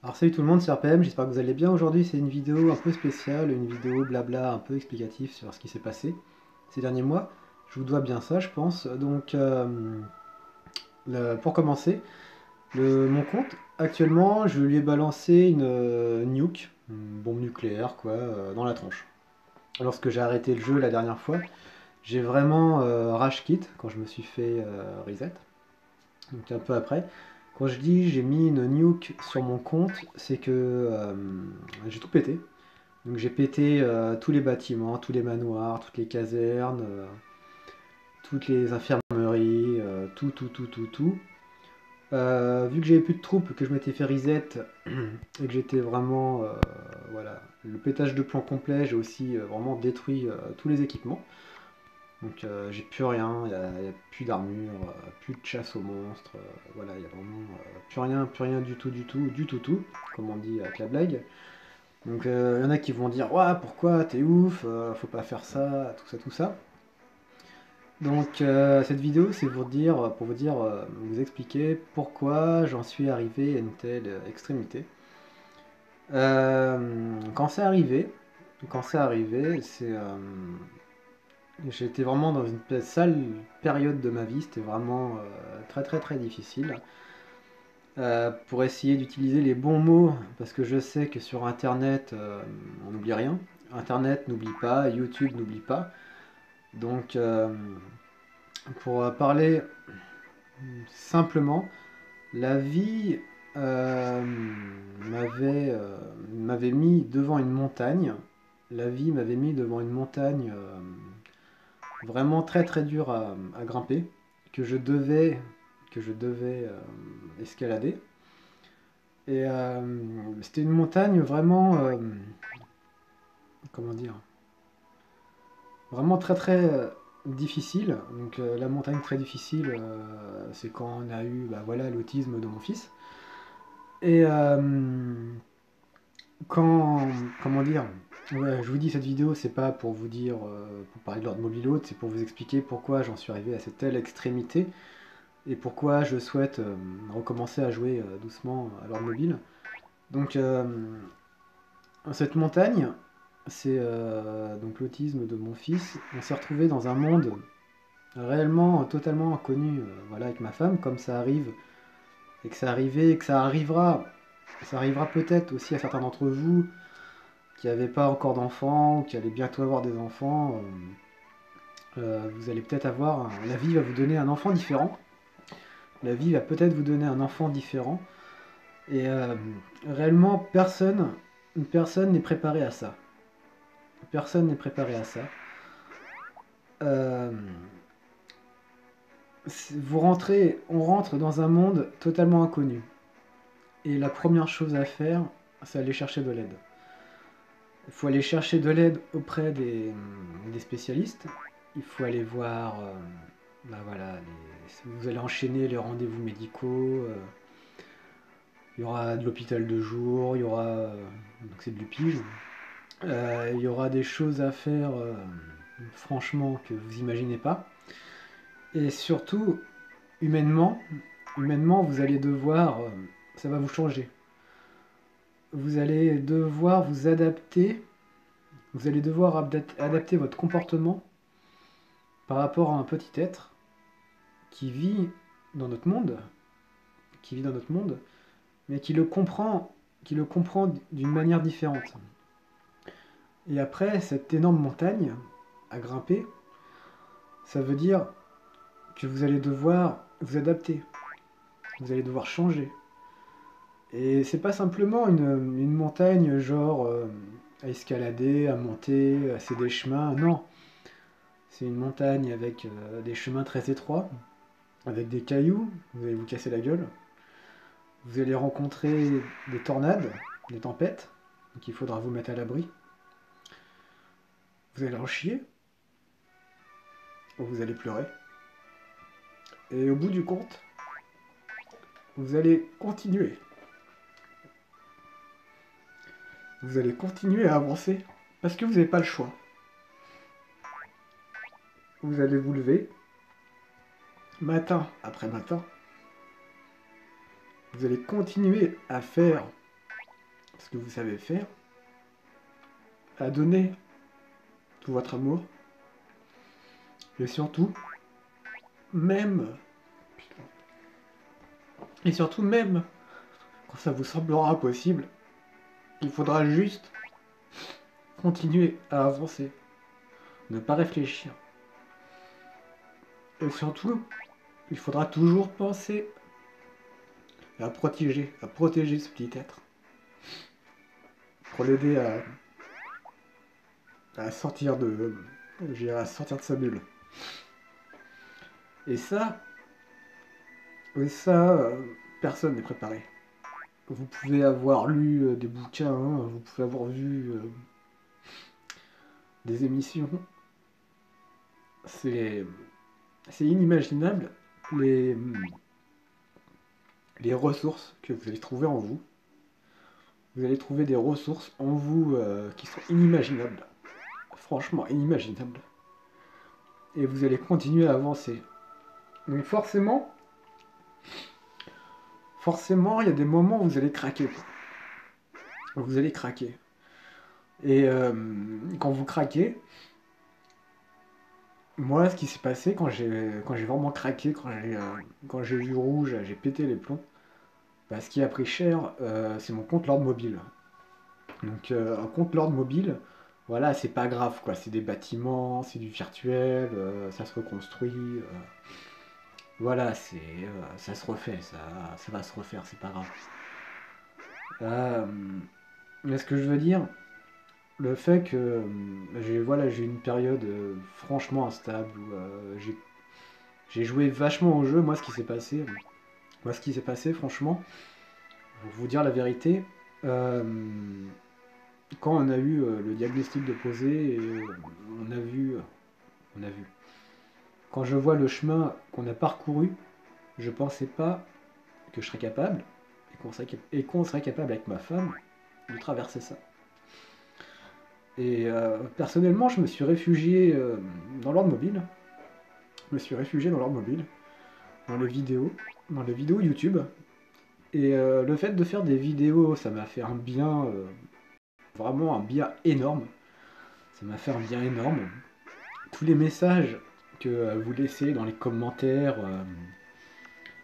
Alors salut tout le monde, c'est RPM, j'espère que vous allez bien. Aujourd'hui c'est une vidéo un peu spéciale, une vidéo blabla un peu explicative sur ce qui s'est passé ces derniers mois. Je vous dois bien ça je pense. Donc pour commencer, mon compte, actuellement je lui ai balancé une nuke, une bombe nucléaire quoi, dans la tronche. Lorsque j'ai arrêté le jeu la dernière fois, j'ai vraiment rage quit quand je me suis fait reset. Donc un peu après. Quand je dis j'ai mis une nuke sur mon compte, c'est que j'ai tout pété. Donc j'ai pété tous les bâtiments, tous les manoirs, toutes les casernes, toutes les infirmeries, tout. Vu que j'avais plus de troupes, que je m'étais fait reset et que j'étais vraiment, voilà, le pétage de plomb complet, j'ai aussi vraiment détruit tous les équipements. Donc j'ai plus rien, il y a plus d'armure, plus de chasse aux monstres, voilà, il y a vraiment plus rien du tout, comme on dit avec la blague. Donc il y en a qui vont dire ouah pourquoi t'es ouf, faut pas faire ça, tout ça. Donc cette vidéo c'est pour vous dire, vous expliquer pourquoi j'en suis arrivé à une telle extrémité. Quand c'est arrivé, j'étais vraiment dans une sale période de ma vie, c'était vraiment très difficile. Pour essayer d'utiliser les bons mots, parce que je sais que sur Internet, on n'oublie rien. Internet n'oublie pas, YouTube n'oublie pas. Donc, pour parler simplement, la vie euh, m'avait mis devant une montagne. La vie m'avait mis devant une montagne vraiment très dure à grimper, que je devais, escalader. Et c'était une montagne vraiment, comment dire, vraiment très difficile. Donc la montagne très difficile, c'est quand on a eu bah, voilà, l'autisme de mon fils. Et quand, comment dire, ouais, je vous dis cette vidéo, c'est pas pour vous dire, pour parler de l'ordre mobile haute, c'est pour vous expliquer pourquoi j'en suis arrivé à cette telle extrémité et pourquoi je souhaite recommencer à jouer doucement à l'ordre mobile. Donc cette montagne, c'est donc l'autisme de mon fils. On s'est retrouvé dans un monde réellement totalement inconnu, voilà, avec ma femme, comme ça arrive et que ça arrivait et que ça arrivera. Ça arrivera peut-être aussi à certains d'entre vous qui n'avaient pas encore d'enfants ou qui allaient bientôt avoir des enfants. Vous allez peut-être avoir, la vie va vous donner un enfant différent. La vie va peut-être vous donner un enfant différent. Et réellement, personne n'est préparé à ça. Personne n'est préparé à ça. Euh, on rentre dans un monde totalement inconnu. Et la première chose à faire, c'est aller chercher de l'aide. Il faut aller chercher de l'aide auprès des spécialistes. Il faut aller voir, bah voilà, vous allez enchaîner les rendez-vous médicaux. Il y aura de l'hôpital de jour, il y aura, donc c'est de l'UPIGE. Il y aura des choses à faire, franchement, que vous imaginez pas. Et surtout, humainement, humainement, vous allez devoir, ça va vous changer. Vous allez devoir vous adapter, vous allez devoir adapter votre comportement par rapport à un petit être qui vit dans notre monde, qui vit dans notre monde, mais qui le comprend d'une manière différente. Et après, cette énorme montagne à grimper, ça veut dire que vous allez devoir vous adapter, vous allez devoir changer. Et c'est pas simplement une montagne genre à escalader, à monter, à c'est des chemins, non. C'est une montagne avec des chemins très étroits, avec des cailloux, vous allez vous casser la gueule. Vous allez rencontrer des tornades, des tempêtes, donc il faudra vous mettre à l'abri. Vous allez en chier, ou vous allez pleurer. Et au bout du compte, vous allez continuer. Vous allez continuer à avancer, parce que vous n'avez pas le choix. Vous allez vous lever, matin après matin, vous allez continuer à faire ce que vous savez faire, à donner tout votre amour, et surtout, même, et surtout même, quand ça vous semblera impossible, il faudra juste continuer à avancer, ne pas réfléchir. Et surtout, il faudra toujours penser à protéger ce petit être, pour l'aider à sortir de, je dirais, à sortir de sa bulle. Et ça, personne n'est préparé. Vous pouvez avoir lu des bouquins, hein, vous pouvez avoir vu des émissions. C'est inimaginable les, les ressources que vous allez trouver en vous. Vous allez trouver des ressources en vous qui sont inimaginables. Franchement, inimaginables. Et vous allez continuer à avancer. Donc forcément, il y a des moments où vous allez craquer, quoi. Vous allez craquer. Et quand vous craquez, moi, ce qui s'est passé quand j'ai vraiment craqué, quand j'ai vu rouge, j'ai pété les plombs, bah, ce qui a pris cher, c'est mon compte Lord Mobile. Donc un compte Lord Mobile, voilà, c'est pas grave, quoi. C'est des bâtiments, c'est du virtuel, ça se reconstruit. Voilà, ça se refait, ça va se refaire, c'est pas grave. Euh, mais ce que je veux dire, le fait que j'ai eu une période franchement instable où j'ai joué vachement au jeu. Moi, ce qui s'est passé, franchement, pour vous dire la vérité, euh, quand on a eu le diagnostic de posé, et on a vu. Quand je vois le chemin qu'on a parcouru, je pensais pas que je serais capable, et qu'on serait capable avec ma femme, de traverser ça. Et personnellement, je me suis réfugié dans l'ordre mobile. Je me suis réfugié dans l'ordre mobile, dans les vidéos YouTube. Et le fait de faire des vidéos, ça m'a fait un bien, vraiment un bien énorme. Ça m'a fait un bien énorme. Tous les messages que vous laissez dans les commentaires,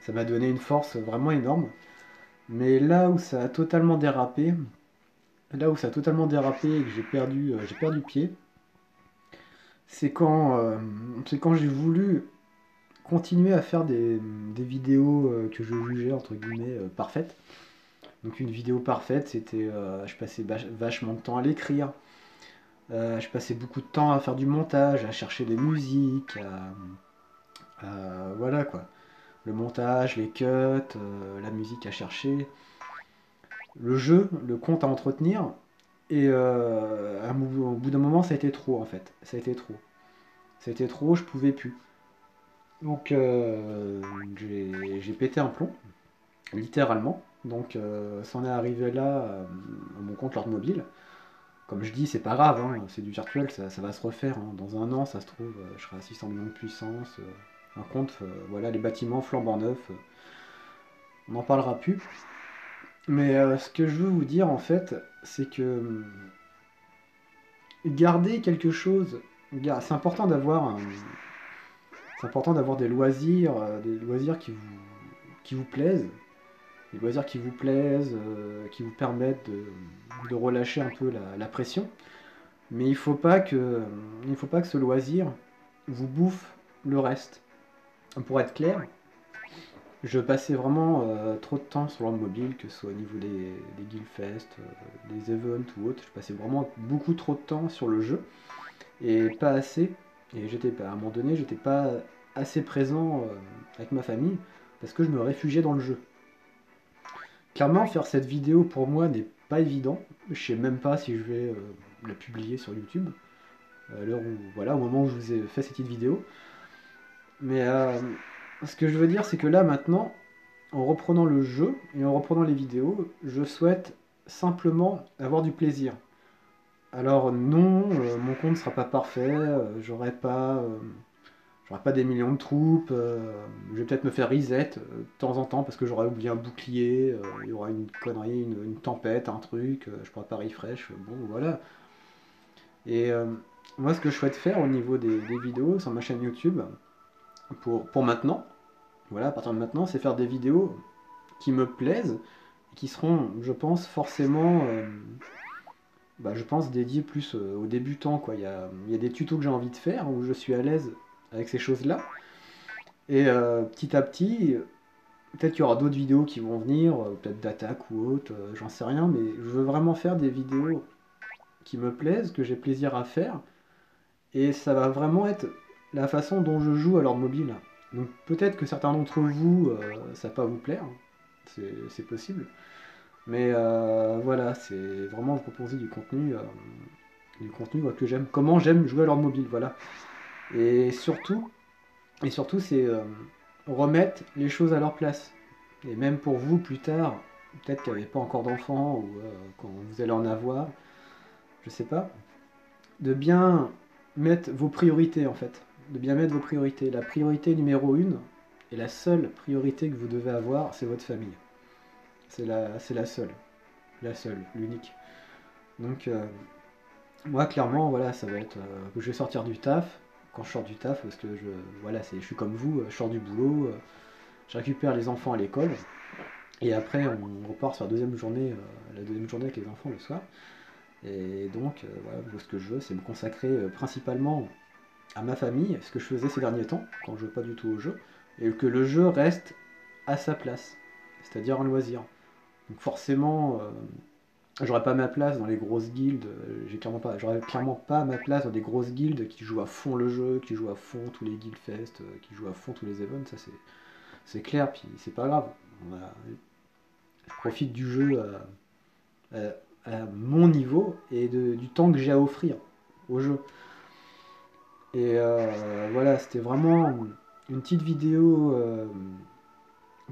ça m'a donné une force vraiment énorme. Mais là où ça a totalement dérapé et que j'ai perdu pied, c'est quand j'ai voulu continuer à faire des vidéos que je jugeais entre guillemets parfaites. Donc une vidéo parfaite, c'était, je passais vachement de temps à l'écrire, je passais beaucoup de temps à faire du montage, à chercher des musiques, voilà quoi. Le montage, les cuts, la musique à chercher, le jeu, le compte à entretenir. Et au bout d'un moment, ça a été trop en fait. Ça a été trop. Ça a été trop, je pouvais plus. Donc j'ai pété un plomb, littéralement. Donc c'en est arrivé là à mon compte Lord Mobile. Comme je dis, c'est pas grave, hein, c'est du virtuel, ça va se refaire, hein. Dans un an, ça se trouve, je serai à 600 millions de puissance. Un compte, voilà, les bâtiments flambant neufs, on n'en parlera plus. Mais ce que je veux vous dire en fait, c'est que garder quelque chose, c'est important d'avoir des loisirs qui vous plaisent, qui vous permettent de relâcher un peu la pression. Mais il faut pas que ce loisir vous bouffe le reste. Pour être clair, je passais vraiment trop de temps sur l'ordre mobile, que ce soit au niveau des Guildfest, des events ou autres. Je passais vraiment beaucoup trop de temps sur le jeu et pas assez. Et à un moment donné, j'étais pas assez présent avec ma famille parce que je me réfugiais dans le jeu. Clairement, faire cette vidéo pour moi n'est pas évident. Je sais même pas si je vais la publier sur YouTube à l'heure où, voilà, au moment où je vous ai fait cette petite vidéo. Mais ce que je veux dire, c'est que là maintenant, en reprenant le jeu et en reprenant les vidéos, je souhaite simplement avoir du plaisir. Alors non, mon compte ne sera pas parfait, j'aurai pas des millions de troupes, je vais peut-être me faire reset de temps en temps parce que j'aurai oublié un bouclier, il y aura une connerie, une tempête, un truc, je pourrai pas refresh, bon voilà. Et moi ce que je souhaite faire au niveau des vidéos sur ma chaîne YouTube, pour maintenant, voilà, à partir de maintenant, c'est faire des vidéos qui me plaisent, qui seront, je pense, forcément, je pense, dédiées plus aux débutants, quoi. Il y a des tutos que j'ai envie de faire, où je suis à l'aise avec ces choses-là. Et petit à petit, peut-être qu'il y aura d'autres vidéos qui vont venir, peut-être d'attaque ou autre, j'en sais rien, mais je veux vraiment faire des vidéos qui me plaisent, que j'ai plaisir à faire, et ça va vraiment être la façon dont je joue à l'ordre mobile. Donc peut-être que certains d'entre vous, ça va pas vous plaire, c'est possible. Mais voilà, c'est vraiment vous proposer du contenu que j'aime, comment j'aime jouer à l'ordre mobile, voilà. Et surtout, c'est remettre les choses à leur place. Et même pour vous plus tard, peut-être qu'il n'y avait pas encore d'enfants ou quand vous allez en avoir, je sais pas, de bien mettre vos priorités en fait. De bien mettre vos priorités. La priorité numéro une, et la seule priorité que vous devez avoir, c'est votre famille. C'est la seule. La seule, l'unique. Donc, moi, clairement, voilà, ça va être que je vais sortir du taf. Quand je sors du taf, parce que je suis comme vous, je sors du boulot, je récupère les enfants à l'école, et après, on repart sur la deuxième journée avec les enfants le soir. Et donc, voilà, ce que je veux, c'est me consacrer principalement à ma famille, ce que je faisais ces derniers temps, quand je joue pas du tout au jeu, et que le jeu reste à sa place, c'est-à-dire un loisir. Donc forcément, j'aurais pas ma place dans les grosses guildes, j'aurais clairement pas ma place dans des grosses guildes qui jouent à fond le jeu, qui jouent à fond tous les guild fest, qui jouent à fond tous les events, ça c'est clair, puis c'est pas grave. Je profite du jeu à- à mon niveau et du temps que j'ai à offrir au jeu. Et voilà, c'était vraiment une petite vidéo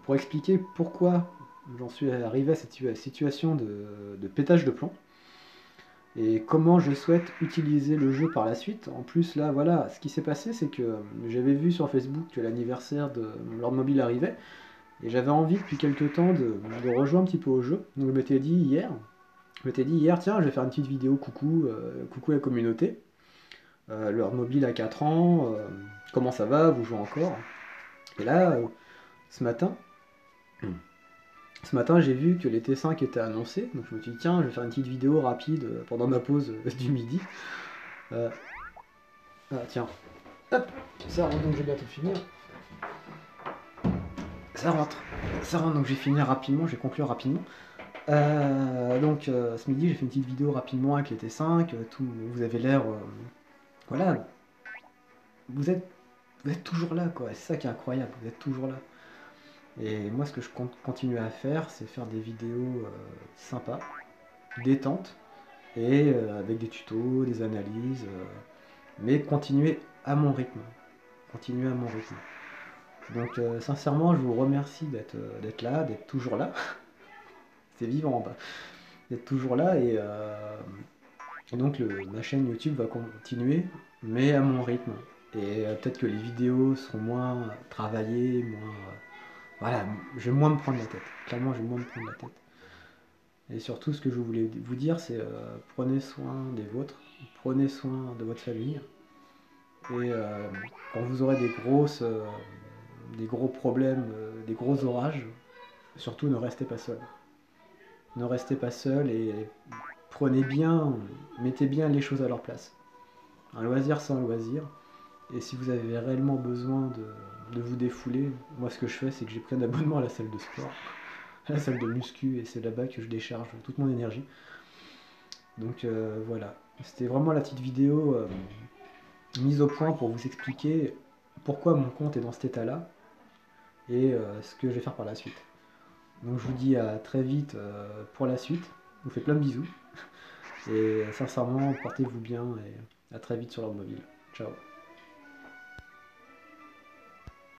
pour expliquer pourquoi j'en suis arrivé à cette situation de pétage de plomb et comment je souhaite utiliser le jeu par la suite. En plus, là, voilà, ce qui s'est passé, c'est que j'avais vu sur Facebook que l'anniversaire de Lord Mobile arrivait et j'avais envie depuis quelques temps de rejouer un petit peu au jeu. Donc je m'étais dit hier, tiens, je vais faire une petite vidéo coucou la communauté. Lord Mobile a 4 ans, comment ça va, vous jouez encore? Et là, ce matin, j'ai vu que les T5 étaient annoncés, donc je me suis dit tiens, je vais faire une petite vidéo rapide pendant ma pause du midi. Euh, ah tiens, hop, ça rentre donc j'ai bientôt fini. Ça rentre, donc j'ai fini rapidement, j'ai conclu rapidement. Donc ce midi j'ai fait une petite vidéo rapidement avec les T5, vous avez l'air, voilà, vous êtes, vous êtes toujours là quoi, c'est ça qui est incroyable, vous êtes toujours là. Et moi, ce que je compte continuer à faire, c'est faire des vidéos sympas, détentes, et avec des tutos, des analyses, mais continuer à mon rythme. Continuer à mon rythme. Donc, sincèrement, je vous remercie d'être là, d'être toujours là. C'est vivant en bas. D'être toujours là, et donc ma chaîne YouTube va continuer, mais à mon rythme. Et peut-être que les vidéos seront moins travaillées, moins. Voilà, je vais moins me prendre la tête. Clairement, je vais moins me prendre la tête. Et surtout, ce que je voulais vous dire, c'est prenez soin des vôtres, prenez soin de votre famille. Et quand vous aurez des gros problèmes, des gros orages, surtout ne restez pas seul. Ne restez pas seul et mettez bien les choses à leur place. Un loisir, c'est un loisir. Et si vous avez réellement besoin de vous défouler, moi ce que je fais, c'est que j'ai pris un abonnement à la salle de sport, à la salle de muscu, et c'est là-bas que je décharge toute mon énergie. Donc voilà, c'était vraiment la petite vidéo mise au point pour vous expliquer pourquoi mon compte est dans cet état-là et ce que je vais faire par la suite. Donc je vous dis à très vite pour la suite. Je vous fais plein de bisous et sincèrement portez-vous bien et à très vite sur leur mobile. Ciao.